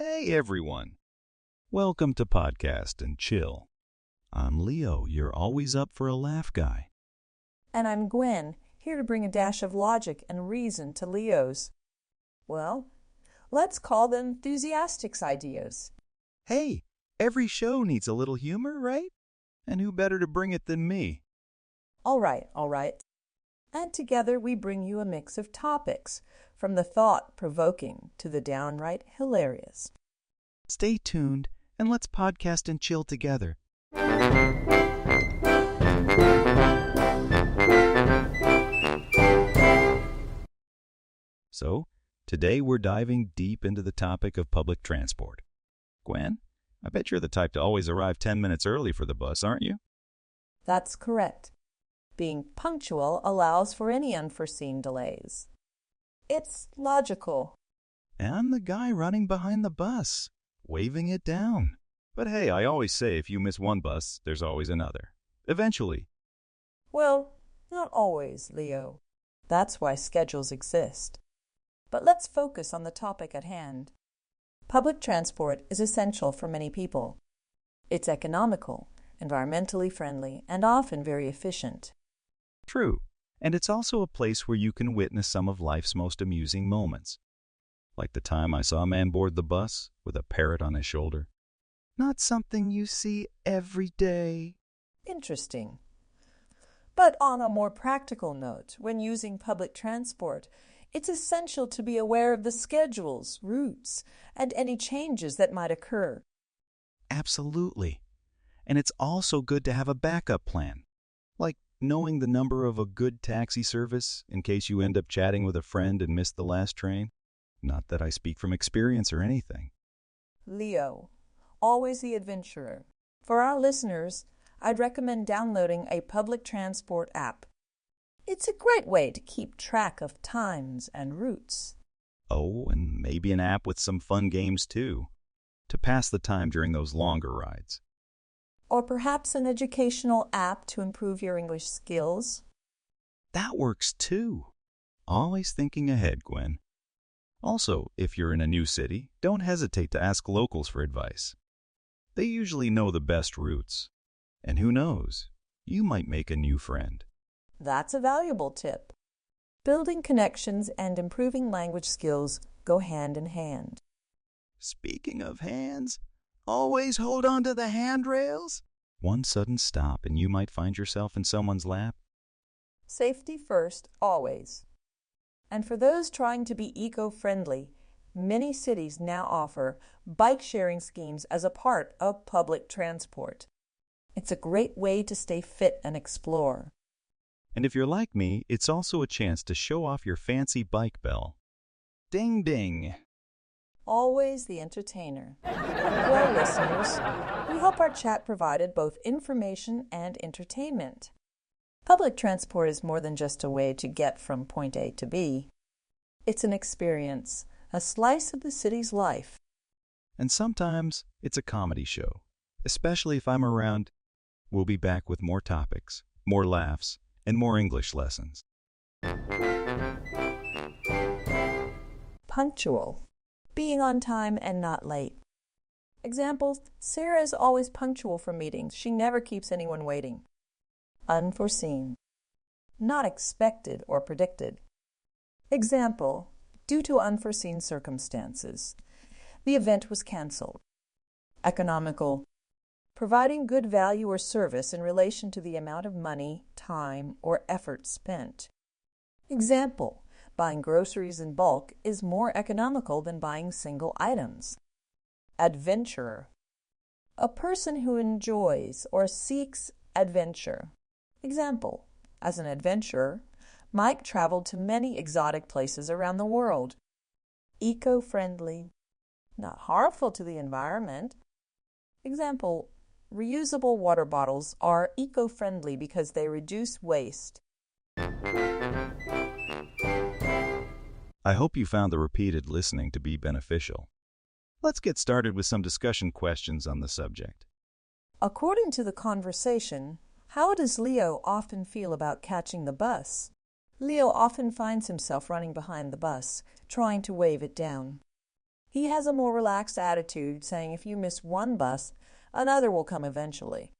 Hey everyone! Welcome to Podcast and Chill. I'm Leo, your always up for a laugh guy. And I'm Gwen, here to bring a dash of logic and reason to Leo's. Well, let's call them enthusiastic's ideas. Hey, every show needs a little humor, right? And who better to bring it than me? All right. And together we bring you a mix of topics, from the thought-provoking to the downright hilarious. Stay tuned and let's podcast and chill together. So, today we're diving deep into the topic of public transport. Gwen, I bet you're the type to always arrive 10 minutes early for the bus, aren't you? That's correct. Being punctual allows for any unforeseen delays. It's logical. And I'm the guy running behind the bus, waving it down. But hey, I always say if you miss one bus, there's always another. Eventually. Well, not always, Leo. That's why schedules exist. But let's focus on the topic at hand. Public transport is essential for many people. It's economical, environmentally friendly, and often very efficient. True. And it's also a place where you can witness some of life's most amusing moments. Like the time I saw a man board the bus with a parrot on his shoulder. Not something you see every day. Interesting. But on a more practical note, when using public transport, it's essential to be aware of the schedules, routes, and any changes that might occur. Absolutely. And it's also good to have a backup plan, like knowing the number of a good taxi service in case you end up chatting with a friend and miss the last train. Not that I speak from experience or anything. Leo, always the adventurer. For our listeners, I'd recommend downloading a public transport app. It's a great way to keep track of times and routes. Oh, and maybe an app with some fun games too, to pass the time during those longer rides. Or perhaps an educational app to improve your English skills. That works too. Always thinking ahead, Gwen. Also, if you're in a new city, don't hesitate to ask locals for advice. They usually know the best routes. And who knows, you might make a new friend. That's a valuable tip. Building connections and improving language skills go hand in hand. Speaking of hands, always hold on to the handrails. One sudden stop and you might find yourself in someone's lap. Safety first, always. And for those trying to be eco-friendly, many cities now offer bike-sharing schemes as a part of public transport. It's a great way to stay fit and explore. And if you're like me, it's also a chance to show off your fancy bike bell. Ding ding! Always the entertainer. Well, listeners, we hope our chat provided both information and entertainment. Public transport is more than just a way to get from point A to B. It's an experience, a slice of the city's life. And sometimes it's a comedy show, especially if I'm around. We'll be back with more topics, more laughs, and more English lessons. Punctual. Being on time and not late. Examples: Sarah is always punctual for meetings. She never keeps anyone waiting. Unforeseen. Not expected or predicted. Example: due to unforeseen circumstances, the event was canceled. Economical. Providing good value or service in relation to the amount of money, time, or effort spent. Example: buying groceries in bulk is more economical than buying single items. Adventurer. A person who enjoys or seeks adventure. Example: as an adventurer, Mike traveled to many exotic places around the world. Eco-friendly. Not harmful to the environment. Example: reusable water bottles are eco-friendly because they reduce waste. I hope you found the repeated listening to be beneficial. Let's get started with some discussion questions on the subject. According to the conversation, how does Leo often feel about catching the bus? Leo often finds himself running behind the bus, trying to wave it down. He has a more relaxed attitude, saying if you miss one bus, another will come eventually.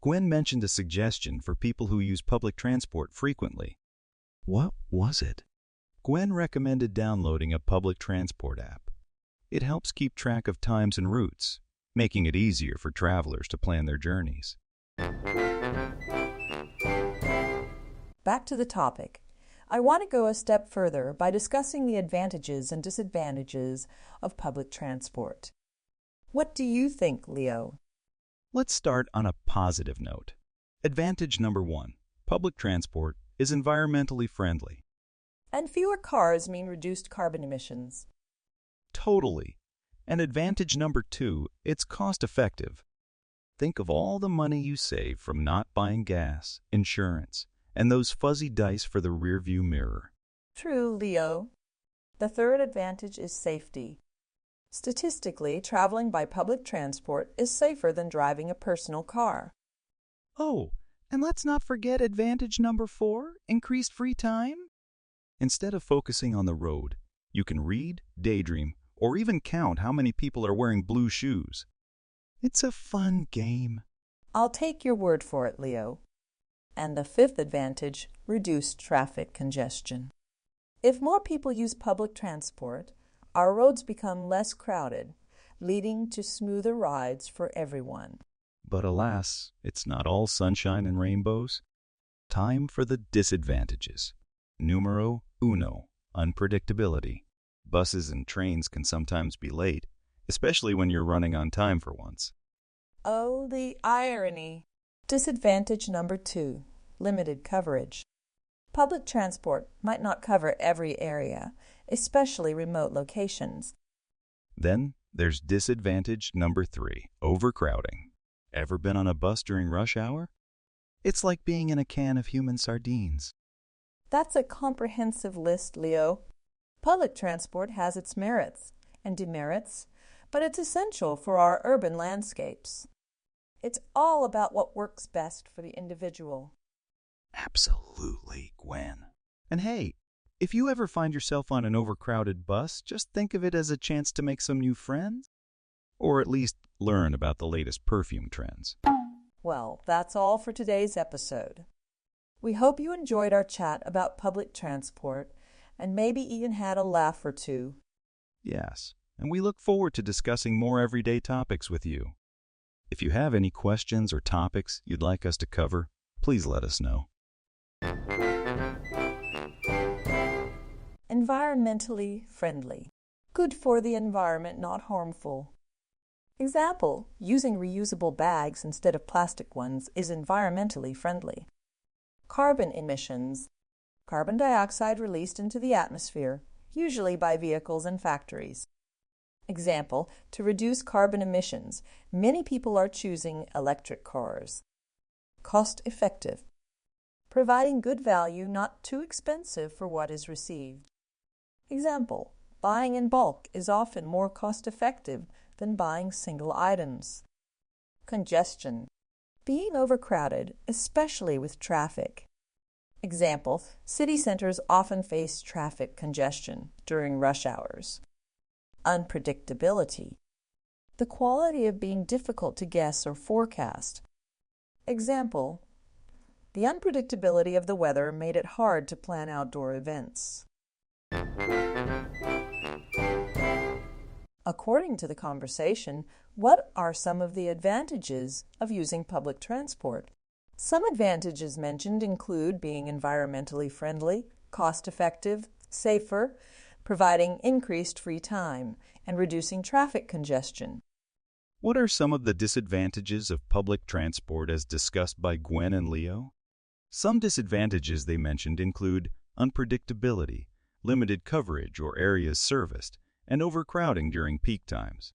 Gwen mentioned a suggestion for people who use public transport frequently. What was it? Gwen recommended downloading a public transport app. It helps keep track of times and routes, making it easier for travelers to plan their journeys. Back to the topic. I want to go a step further by discussing the advantages and disadvantages of public transport. What do you think, Leo? Let's start on a positive note. Advantage number 1. Public transport is environmentally friendly. And fewer cars mean reduced carbon emissions. Totally. And advantage number 2, it's cost-effective. Think of all the money you save from not buying gas, insurance, and those fuzzy dice for the rearview mirror. True, Leo. The third advantage is safety. Statistically, traveling by public transport is safer than driving a personal car. Oh, and let's not forget advantage number 4, increased free time. Instead of focusing on the road, you can read, daydream, or even count how many people are wearing blue shoes. It's a fun game. I'll take your word for it, Leo. And the fifth advantage, reduced traffic congestion. If more people use public transport, our roads become less crowded, leading to smoother rides for everyone. But alas, it's not all sunshine and rainbows. Time for the disadvantages. Numero uno, unpredictability. Buses and trains can sometimes be late, especially when you're running on time for once. Oh, the irony. Disadvantage number 2, limited coverage. Public transport might not cover every area, especially remote locations. Then there's disadvantage number 3, overcrowding. Ever been on a bus during rush hour? It's like being in a can of human sardines. That's a comprehensive list, Leo. Public transport has its merits and demerits, but it's essential for our urban landscapes. It's all about what works best for the individual. Absolutely, Gwen. And hey, if you ever find yourself on an overcrowded bus, just think of it as a chance to make some new friends, or at least learn about the latest perfume trends. Well, that's all for today's episode. We hope you enjoyed our chat about public transport and maybe even had a laugh or two. Yes, and we look forward to discussing more everyday topics with you. If you have any questions or topics you'd like us to cover, please let us know. Environmentally friendly. Good for the environment, not harmful. Example, using reusable bags instead of plastic ones is environmentally friendly. Carbon emissions. Carbon dioxide released into the atmosphere, usually by vehicles and factories. Example, to reduce carbon emissions, many people are choosing electric cars. Cost-effective. Providing good value, not too expensive for what is received. Example, buying in bulk is often more cost-effective than buying single items. Congestion. Being overcrowded, especially with traffic. Example, city centers often face traffic congestion during rush hours. Unpredictability. The quality of being difficult to guess or forecast. Example, the unpredictability of the weather made it hard to plan outdoor events. According to the conversation, what are some of the advantages of using public transport? Some advantages mentioned include being environmentally friendly, cost-effective, safer, providing increased free time, and reducing traffic congestion. What are some of the disadvantages of public transport as discussed by Gwen and Leo? Some disadvantages they mentioned include unpredictability, limited coverage or areas serviced, and overcrowding during peak times.